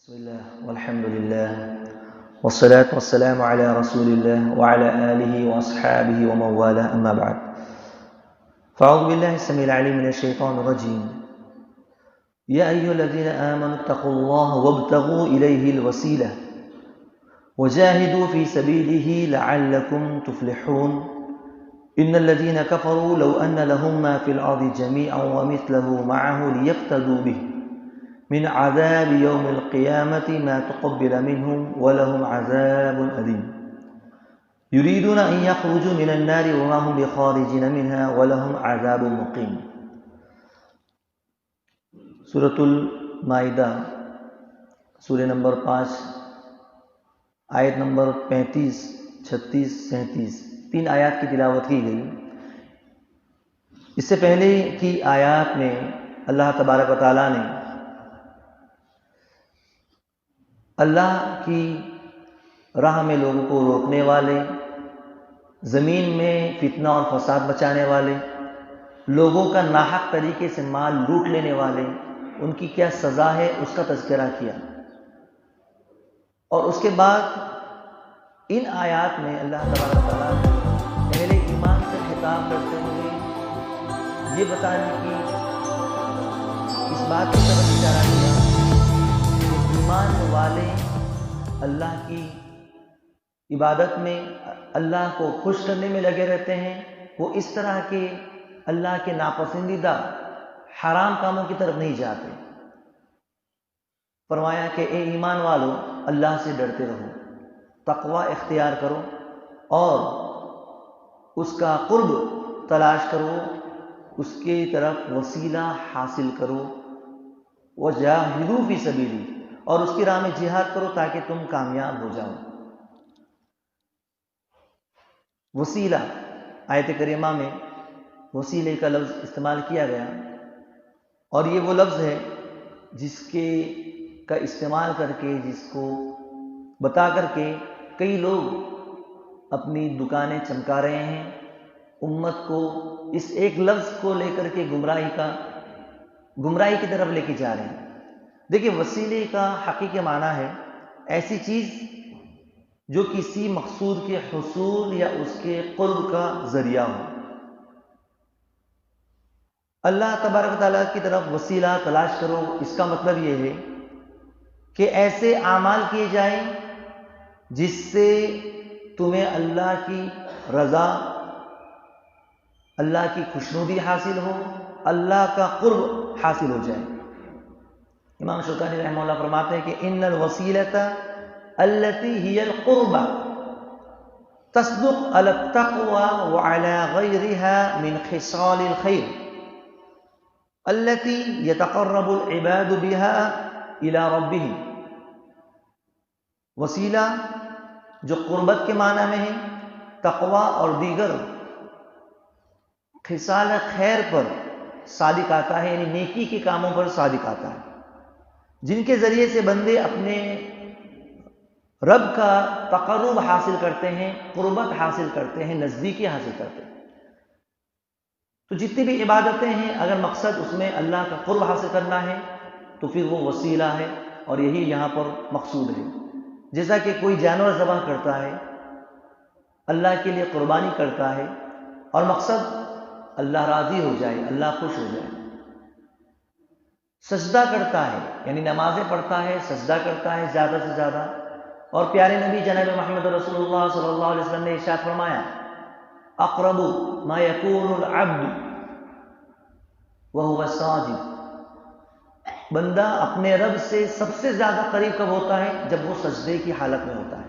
بسم الله والحمد لله والصلاة والسلام على رسول الله وعلى آله وأصحابه ومن والاه أما بعد فأعوذ بالله السميع العليم من الشيطان الرجيم يا أيها الذين آمنوا اتقوا الله وابتغوا إليه الوسيلة وجاهدوا في سبيله لعلكم تفلحون إن الذين كفروا لو أن لهم ما في الأرض جميعا ومثله معه ليفتدوا به من عذاب يوم القيامة ما تقبل منهم ولهم عذاب أليم يريدون أن يخرجوا من النار وما هم بخارجين منها ولهم عذاب مقيم. سورۃ المائدہ سورہ نمبر 5 آیت نمبر 35 36 37 تین آیات کی تلاوت کی گئی. اس سے پہلے کی آیات میں اللہ تبارک و تعالیٰ نے اللہ کی راہ میں لوگوں کو روکنے والے، زمین میں فتنہ اور فساد مچانے والے، لوگوں کا ناحق طریقے سے مال لوٹ لینے والے، ان کی کیا سزا ہے اس کا تذکرہ کیا. اور اس کے بعد ان آیات میں اللہ تبارک و تعالیٰ نے اہل ایمان سے خطاب کرتے ہوئے یہ بتانے کی اس بات کی طرف اشارہ کیا کہ ایمان والے اللہ کی عبادت میں، اللہ کو خوش کرنے میں لگے رہتے ہیں. وہ اس طرح کے اللہ کے ناپسندیدہ حرام کاموں کی طرف نہیں جاتے. فرمایا کہ اے ایمان والو، اللہ سے ڈرتے رہو، تقوی اختیار کرو اور اس کا قرب تلاش کرو، اس کی طرف وسیلہ حاصل کرو. وجاہدوا فی سبیلی، اور اس کی راہ میں جہاد کرو تاکہ تم کامیاب ہو جاؤ. وسیلہ آیت کریمہ میں وسیلے کا لفظ استعمال کیا گیا، اور یہ وہ لفظ ہے جس کا استعمال کر کے، جس کو بتا کر کے کئی لوگ اپنی دکانیں چمکا رہے ہیں، امت کو اس ایک لفظ کو لے کر کے گمراہی کی طرف لے کے جا رہے ہیں. دیکھیں، وسیلے کا حقیقی معنی ہے ایسی چیز جو کسی مقصود کے حصول یا اس کے قرب کا ذریعہ ہو. اللہ تبارک و تعالیٰ کی طرف وسیلہ تلاش کرو، اس کا مطلب یہ ہے کہ ایسے اعمال کیے جائیں جس سے تمہیں اللہ کی رضا، اللہ کی خوشنودی حاصل ہو، اللہ کا قرب حاصل ہو جائے. امام شوکانی رحمہ اللہ فرماتے ہیں کہ ان الوسیلۃ التی ہی القربہ تصدق علی التقوی وعلی غیرها من خصال الخیر التی یتقرب العباد بها الی ربهم. وسیلہ جو قربت کے معنی میں ہے، تقوی اور دیگر خصال خیر پر صادق آتا ہے، یعنی نیکی کے کاموں پر صادق آتا ہے، جن کے ذریعے سے بندے اپنے رب کا تقرب حاصل کرتے ہیں، قربت حاصل کرتے ہیں، نزدیکی حاصل کرتے ہیں. تو جتنی بھی عبادتیں ہیں، اگر مقصد اس میں اللہ کا قرب حاصل کرنا ہے تو پھر وہ وسیلہ ہے، اور یہی یہاں پر مقصود ہے. جیسا کہ کوئی جانور ذبح کرتا ہے، اللہ کے لیے قربانی کرتا ہے، اور مقصد اللہ راضی ہو جائے، اللہ خوش ہو جائے. سجدہ کرتا ہے، یعنی نمازیں پڑھتا ہے، سجدہ کرتا ہے زیادہ سے زیادہ. اور پیارے نبی جناب محمد رسول اللہ صلی اللہ علیہ وسلم نے ارشاد فرمایا، اقرب ما یکون العبد وهو ساجد. بندہ اپنے رب سے سب سے زیادہ قریب کب ہوتا ہے؟ جب وہ سجدے کی حالت میں ہوتا ہے.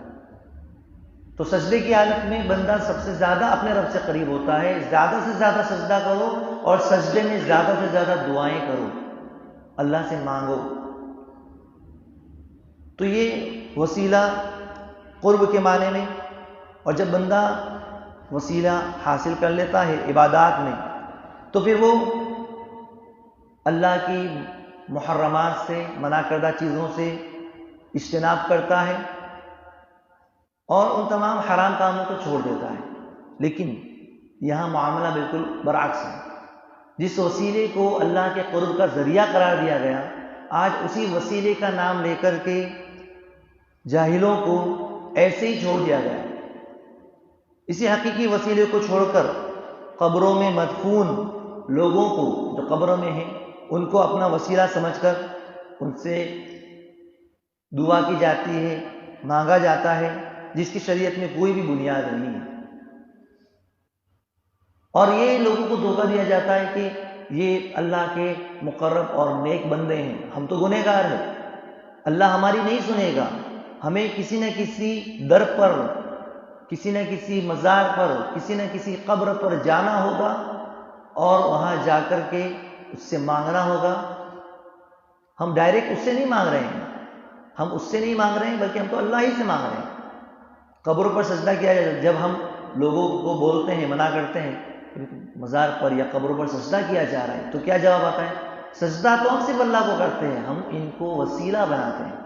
تو سجدے کی حالت میں بندہ سب سے زیادہ اپنے رب سے قریب ہوتا ہے. زیادہ سے زیادہ سجدہ کرو، اور سجدے میں زیادہ سے زیادہ دعائیں کرو، اللہ سے مانگو. تو یہ وسیلہ قرب کے معنی میں. اور جب بندہ وسیلہ حاصل کر لیتا ہے عبادات میں، تو پھر وہ اللہ کی محرمات سے، منع کردہ چیزوں سے اجتناب کرتا ہے، اور ان تمام حرام کاموں کو چھوڑ دیتا ہے. لیکن یہاں معاملہ بالکل برعکس ہے. جس وسیلے کو اللہ کے قرب کا ذریعہ قرار دیا گیا، آج اسی وسیلے کا نام لے کر کے جاہلوں کو ایسے ہی چھوڑ دیا گیا. اسی حقیقی وسیلے کو چھوڑ کر قبروں میں مدفون لوگوں کو جو قبروں میں ہیں ان کو اپنا وسیلہ سمجھ کر ان سے دعا کی جاتی ہے، مانگا جاتا ہے، جس کی شریعت میں کوئی بھی بنیاد نہیں ہے. اور یہ لوگوں کو دھوکہ دیا جاتا ہے کہ یہ اللہ کے مقرب اور نیک بندے ہیں، ہم تو گنہگار ہیں، اللہ ہماری نہیں سنے گا. ہمیں کسی نہ کسی در پر، کسی نہ کسی مزار پر، کسی نہ کسی قبر پر جانا ہوگا اور وہاں جا کر کے اس سے مانگنا ہوگا. ہم ڈائریکٹ اس سے نہیں مانگ رہے ہیں، ہم اس سے نہیں مانگ رہے ہیں بلکہ ہم تو اللہ ہی سے مانگ رہے ہیں. قبروں پر سجدہ کیا جائے، جب ہم لوگوں کو بولتے ہیں، منع کرتے ہیں مزار پر یا قبروں پر سجدہ کیا جا رہا ہے، تو کیا جواب آتا ہے؟ سجدہ تو ہم صرف اللہ کو کرتے ہیں، ہم ان کو وسیلہ بناتے ہیں،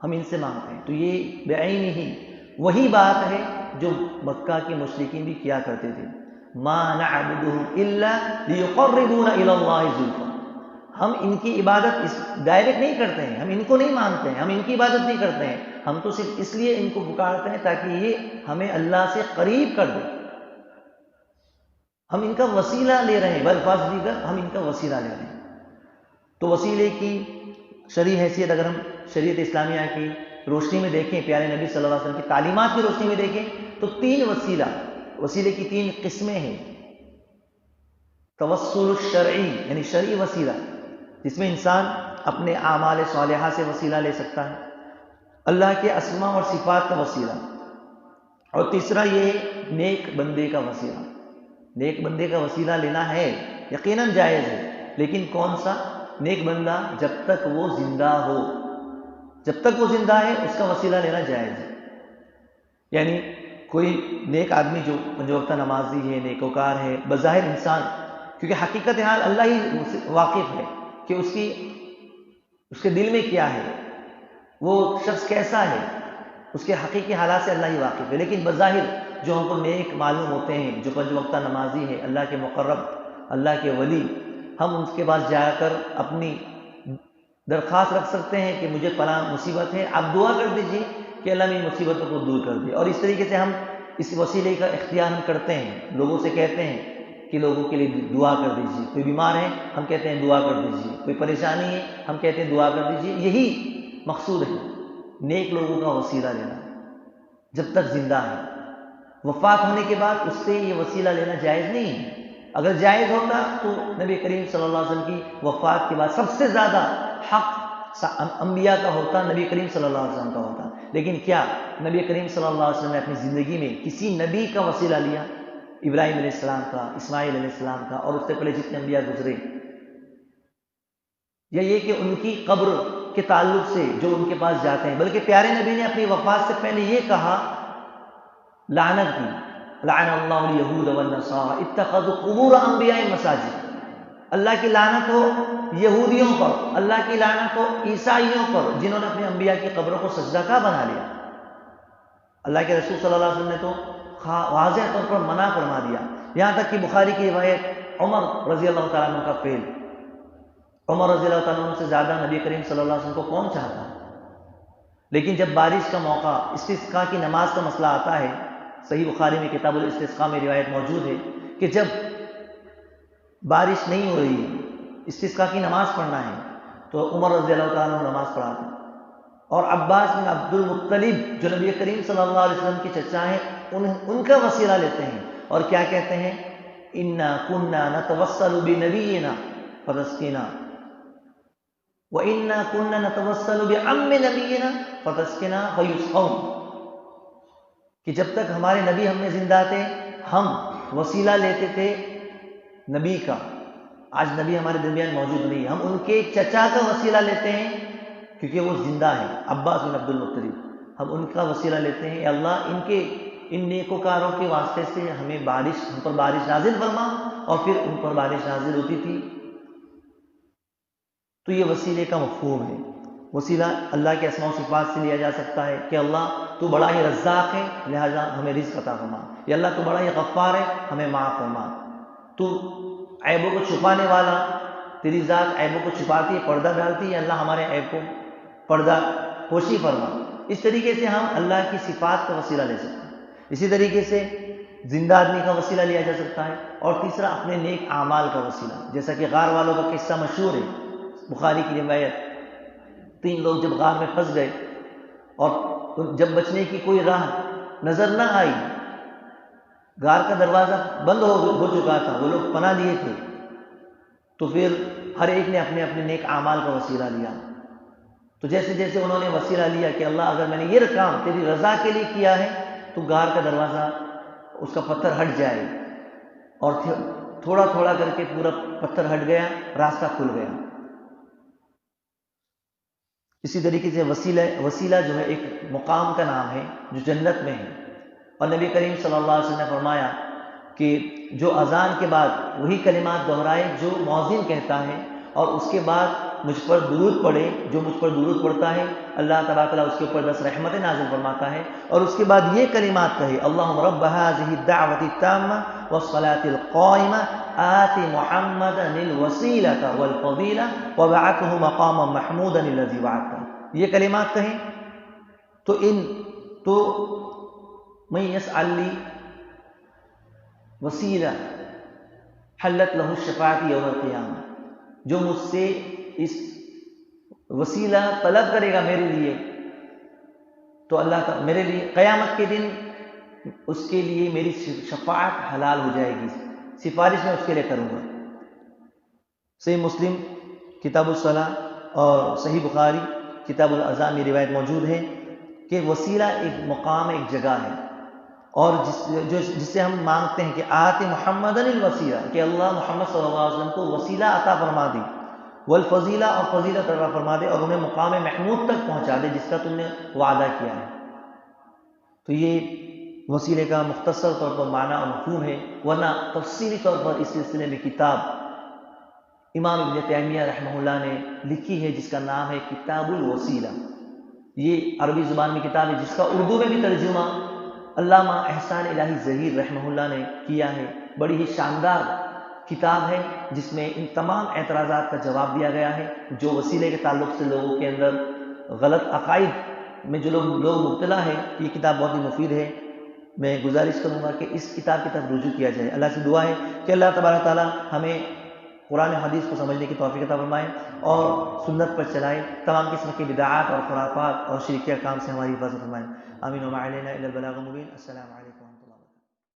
ہم ان سے مانگتے ہیں. تو یہ بعین ہی وہی بات ہے جو مکہ کے مشرکین بھی کیا کرتے تھے. ما نعبدهم الا ليقربونا الى الله زلفى. ہم ان کی عبادت ڈائریکٹ نہیں کرتے ہیں، ہم ان کو نہیں مانتے ہیں، ہم ان کی عبادت نہیں کرتے ہیں، ہم تو صرف اس لیے ان کو پکارتے ہیں تاکہ یہ ہمیں اللہ سے قریب کر دے. ہم ان کا وسیلہ لے رہے ہیں، بالفاظ دیگر ہم ان کا وسیلہ لے رہے ہیں. تو وسیلے کی شرعی حیثیت اگر ہم شریعت اسلامیہ کی روشنی میں دیکھیں، پیارے نبی صلی اللہ علیہ وسلم کی تعلیمات کی روشنی میں دیکھیں تو 3 وسیلے کی 3 قسمیں ہیں. توسل الشرعی یعنی شرعی وسیلہ جس میں انسان اپنے اعمال صالحہ سے وسیلہ لے سکتا ہے، اللہ کے اسماء اور صفات کا وسیلہ، اور تیسرا یہ نیک بندے کا وسیلہ. نیک بندے کا وسیلہ لینا ہے یقیناً جائز ہے، لیکن کون سا؟ نیک بندہ جب تک وہ زندہ ہو، جب تک وہ زندہ ہے اس کا وسیلہ لینا جائز ہے. یعنی کوئی نیک آدمی جو 5 وقتہ نمازی ہے، نیکوکار ہے، بظاہر انسان، کیونکہ حقیقت حال اللہ ہی واقف ہے کہ اس کے دل میں کیا ہے، وہ شخص کیسا ہے، اس کے حقیقی حالات سے اللہ ہی واقف ہے. لیکن بظاہر جو ہم کو نیک معلوم ہوتے ہیں، جو 5 وقتہ نمازی ہے، اللہ کے مقرب، اللہ کے ولی، ہم ان کے پاس جا کر اپنی درخواست رکھ سکتے ہیں کہ مجھے فلاں مصیبت ہے، آپ دعا کر دیجیے کہ اللہ میری مصیبتوں کو دور کر دے. اور اس طریقے سے ہم اس وسیلے کا اختیار ہم کرتے ہیں، لوگوں سے کہتے ہیں کہ لوگوں کے لیے دعا کر دیجیے. کوئی بیمار ہے ہم کہتے ہیں دعا کر دیجیے، کوئی پریشانی ہے ہم کہتے ہیں دعا کر دیجیے. یہی مقصود ہے نیک لوگوں کا وسیلہ لینا جب تک زندہ ہے. وفات ہونے کے بعد اس سے یہ وسیلہ لینا جائز نہیں ہے. اگر جائز ہوتا تو نبی کریم صلی اللہ علیہ وسلم کی وفات کے بعد سب سے زیادہ حق انبیاء کا ہوتا، نبی کریم صلی اللہ علیہ وسلم کا ہوتا. لیکن کیا نبی کریم صلی اللہ علیہ وسلم نے اپنی زندگی میں کسی نبی کا وسیلہ لیا؟ ابراہیم علیہ السلام کا، اسماعیل علیہ السلام کا، اور اس سے پہلے جتنے انبیاء گزرے؟ یا یہ کہ ان کی قبر کے تعلق سے جو ان کے پاس جاتے ہیں؟ بلکہ پیارے نبی نے اپنی وفات سے پہلے یہ کہا، لعنت کی، لعن اللہ الیہود والنصارى اتخذوا قبور انبیاء مساجد. اللہ کی لعنت ہو یہودیوں پر، اللہ کی لعنت ہو عیسائیوں پر جنہوں نے اپنے انبیاء کی قبروں کو سجدہ کا بنا لیا. اللہ کے رسول صلی اللہ علیہ وسلم نے تو واضح طور پر منع فرما دیا. یہاں تک کہ بخاری کی روایت عمر رضی اللہ تعالیٰ عنہ کا فعل، عمر رضی اللہ تعالیٰ عنہ سے زیادہ نبی کریم صلی اللہ علیہ وسلم کو کون چاہتا ہے؟ لیکن جب بارش کا موقع، استسقاء کی نماز کا مسئلہ آتا ہے، صحیح بخاری میں کتاب الاستسقاء میں روایت موجود ہے کہ جب بارش نہیں ہو رہی، استسقاء کی نماز پڑھنا ہے، تو عمر رضی اللہ تعالیٰ عنہ نماز پڑھاتے اور عباس بن عبد المطلب جو نبی کریم صلی اللہ علیہ وسلم کی چچا ہیں ان کا وسیلہ لیتے ہیں اور کیا کہتے ہیں؟ اِنَّا كُنَّا نَتَوَسَّلُ بِنَبِيِّنَا فَتَسْقِنَا وَإِنَّا كُنَّا نَتَوَسَّلُ بِعَمِّ نَبِيِّنَا فَتَسْقِنَا فَيُسْقَوْنَ، کہ جب تک ہمارے نبی ہم میں زندہ تھے ہم وسیلہ لیتے تھے نبی کا. آج نبی ہمارے درمیان موجود نہیں، ہم ان کے چچا کا وسیلہ لیتے ہیں کیونکہ وہ زندہ ہیں، عباس بن عبد المطلب. ہم ان کا وسیلہ لیتے ہیں، اے اللہ ان نیکوکاروں کے واسطے سے ہم پر بارش نازل فرما، اور پھر ان پر بارش نازل ہوتی تھی. تو یہ وسیلے کا مفہوم ہے. وسیلہ اللہ کے اسماء و صفات سے لیا جا سکتا ہے کہ اللہ تو بڑا ہی رزاق ہے لہذا ہمیں رزق عطا فرما، یا اللہ تو بڑا ہی غفار ہے ہمیں معاف فرما، تو عیبوں کو چھپانے والا تیری ذات عیبوں کو چھپاتی ہے، پردہ ڈالتی ہے، اللہ ہمارے عیب کو پردہ پوشی فرما۔ اس طریقے سے ہم اللہ کی صفات کا وسیلہ لے سکتے ہیں۔ اسی طریقے سے زندہ آدمی کا وسیلہ لیا جا سکتا ہے، اور تیسرا اپنے نیک اعمال کا وسیلہ، جیسا کہ غار والوں کا قصہ مشہور ہے، بخاری کی روایت۔ 3 لوگ جب غار میں پھنس گئے اور جب بچنے کی کوئی راہ نظر نہ آئی، غار کا دروازہ بند ہو چکا تھا، وہ لوگ پناہ لیے تھے، تو پھر ہر ایک نے اپنے اپنے نیک اعمال کا وسیلہ لیا۔ تو جیسے جیسے انہوں نے وسیلہ لیا کہ اللہ اگر میں نے یہ کام تیری رضا کے لیے کیا ہے تو غار کا دروازہ، اس کا پتھر ہٹ جائے، اور تھوڑا تھوڑا کر کے پورا پتھر ہٹ گیا، راستہ کھل گیا۔ اسی طریقے سے وسیلہ جو ہے ایک مقام کا نام ہے جو جنت میں ہے، اور نبی کریم صلی اللہ علیہ وسلم نے فرمایا کہ جو اذان کے بعد وہی کلمات دہرائے جو مؤذن کہتا ہے، اور اس کے بعد مجھ پر درود پڑھے، جو مجھ پر درود پڑھتا ہے اللہ تبارک و تعالیٰ اس کے اوپر 10 رحمتیں نازل فرماتا ہے، اور اس کے بعد یہ کلمات کہے اللہم رب هذه الدعوة التامة والصلاة القائمة آت محمدا الوسیلة والفضیلة وبعثه مقاما محمودا الذی وعدته، یہ کلمات کہیں تو من یسأل لی وسیلہ حلت له الشفاعة یوم القیامہ، جو مجھ سے اس وسیلہ طلب کرے گا میرے لیے تو اللہ تعالیٰ میرے لیے قیامت کے دن اس کے لیے میری شفاعت حلال ہو جائے گی، سفارش میں اس کے لیے کروں گا۔ صحیح مسلم کتاب الصلاۃ اور صحیح بخاری کتاب الاذان میں روایت موجود ہے کہ وسیلہ ایک مقام، ایک جگہ ہے، اور جس سے ہم مانگتے ہیں کہ آت محمد الوسیلہ، کہ اللہ محمد صلی اللہ علیہ وسلم کو وسیلہ عطا فرما دے، والفضیلہ، اور فضیلت عطا فرما دے، اور انہیں مقام محمود تک پہنچا دے جس کا تم نے وعدہ کیا ہے۔ تو یہ وسیلے کا مختصر طور پر معنی اور مفہوم ہے، ورنہ تفصیلی طور پر اس سلسلے میں کتاب امام ابن تیمیہ رحمہ اللہ نے لکھی ہے جس کا نام ہے کتاب الوسیلہ۔ یہ عربی زبان میں کتاب ہے جس کا اردو میں بھی ترجمہ علامہ احسان الہی ظہیر رحمہ اللہ نے کیا ہے۔ بڑی ہی شاندار کتاب ہے جس میں ان تمام اعتراضات کا جواب دیا گیا ہے جو وسیلے کے تعلق سے لوگوں کے اندر غلط عقائد میں جو لوگ مبتلا ہے۔ یہ کتاب بہت ہی مفید ہے، میں گزارش کروں گا کہ اس کتاب کی طرف رجوع کیا جائے۔ اللہ سے دعا ہے کہ اللہ تبارک تعالیٰ ہمیں قرآن حدیث کو سمجھنے کی توفیق عطا فرمائے اور سنت پر چلائے، تمام قسم کے بدعات اور خرافات اور شرکیہ کام سے ہماری حفاظت فرمائے۔ آمین۔ وما علینا الا البلاغ المبین۔ السلام علیکم۔